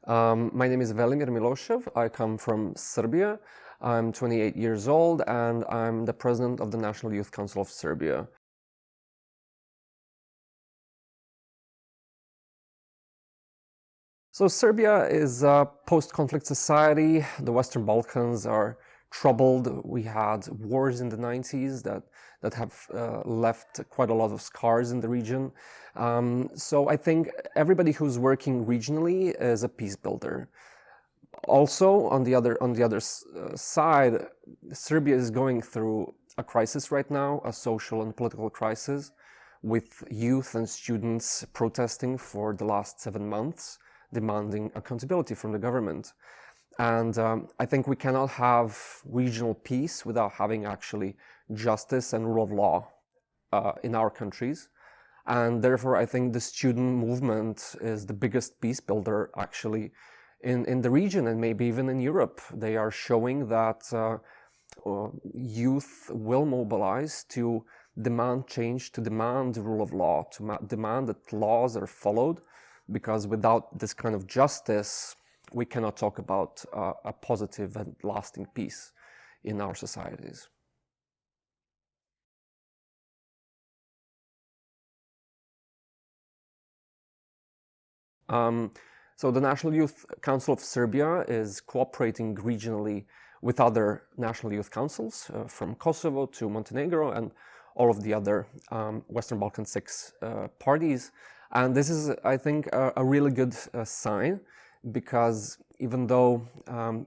My name is Velimir Milošev. I come from Serbia. I'm 28 years old and I'm the president of the National Youth Council of Serbia. So Serbia is a post-conflict society. The Western Balkans are troubled. We had wars in the 90s that have left quite a lot of scars in the region. So I think everybody who's working regionally is a peace builder. Also, on the other side, Serbia is going through a crisis right now, a social and political crisis, with youth and students protesting for the last 7 months, demanding accountability from the government. And I think we cannot have regional peace without having actually justice and rule of law in our countries. And therefore, I think the student movement is the biggest peace builder actually in the region and maybe even in Europe. They are showing that youth will mobilize to demand change, to demand the rule of law, to demand that laws are followed, because without this kind of justice, we cannot talk about a positive and lasting peace in our societies. So the National Youth Council of Serbia is cooperating regionally with other national youth councils from Kosovo to Montenegro and all of the other Western Balkan 6 parties. And this is, I think, a really good sign, because even though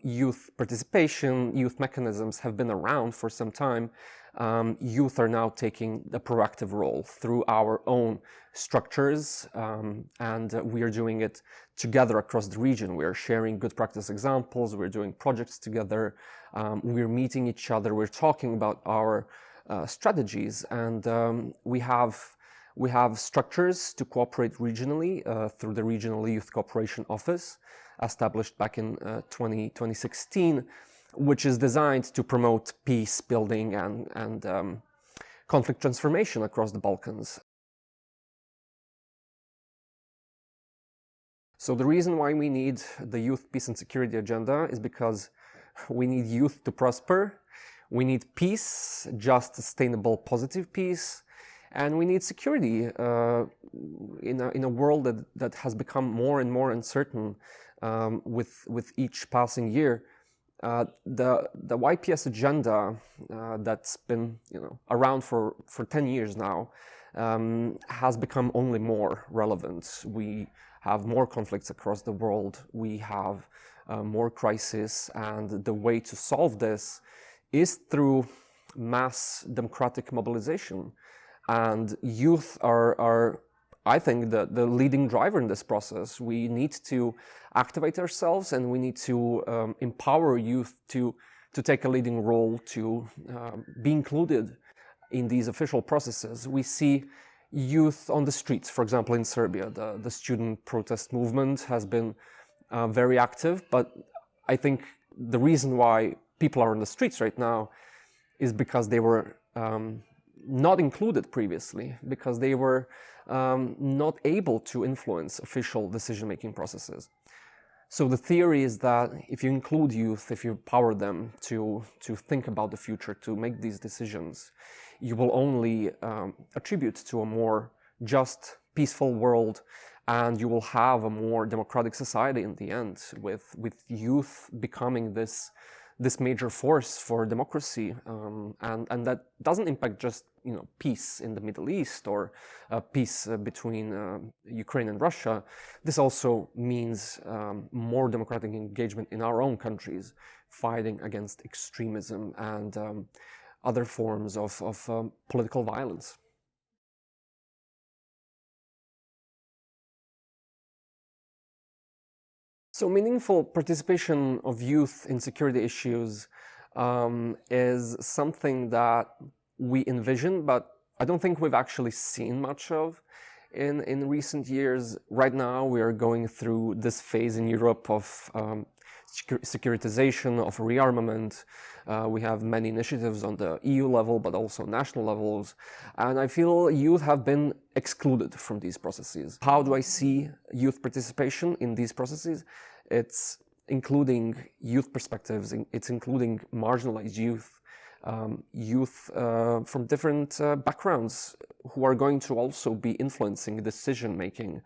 youth participation, youth mechanisms have been around for some time, youth are now taking the proactive role through our own structures, and we are doing it together across the region. We are sharing good practice examples, we're doing projects together, we're meeting each other, we're talking about our strategies, and we have structures to cooperate regionally through the Regional Youth Cooperation Office, established back in 2016, which is designed to promote peace building and conflict transformation across the Balkans. So the reason why we need the Youth Peace and Security Agenda is because we need youth to prosper, we need peace, just, sustainable, positive peace, and we need security in a world that has become more and more uncertain with each passing year. The YPS agenda that's been around for 10 years now has become only more relevant. We have more conflicts across the world, we have more crises, and the way to solve this is through mass democratic mobilization. And youth are, I think, the leading driver in this process. We need to activate ourselves, and we need to empower youth to take a leading role, to be included in these official processes. We see youth on the streets, for example, in Serbia. The student protest movement has been very active, but I think the reason why people are on the streets right now is because they were not included previously, because they were not able to influence official decision-making processes. So the theory is that if you include youth, if you empower them to think about the future, to make these decisions, you will only attribute to a more just, peaceful world, and you will have a more democratic society in the end, with youth becoming this major force for democracy, and that doesn't impact just peace in the Middle East or peace between Ukraine and Russia. This also means more democratic engagement in our own countries, fighting against extremism and other forms of political violence. So meaningful participation of youth in security issues is something that we envision, but I don't think we've actually seen much of in recent years. Right now, we are going through this phase in Europe of securitization, of rearmament. We have many initiatives on the EU level, but also national levels. And I feel youth have been excluded from these processes. How do I see youth participation in these processes? it's including youth perspectives, it's including marginalized youth, youth from different backgrounds who are going to also be influencing decision making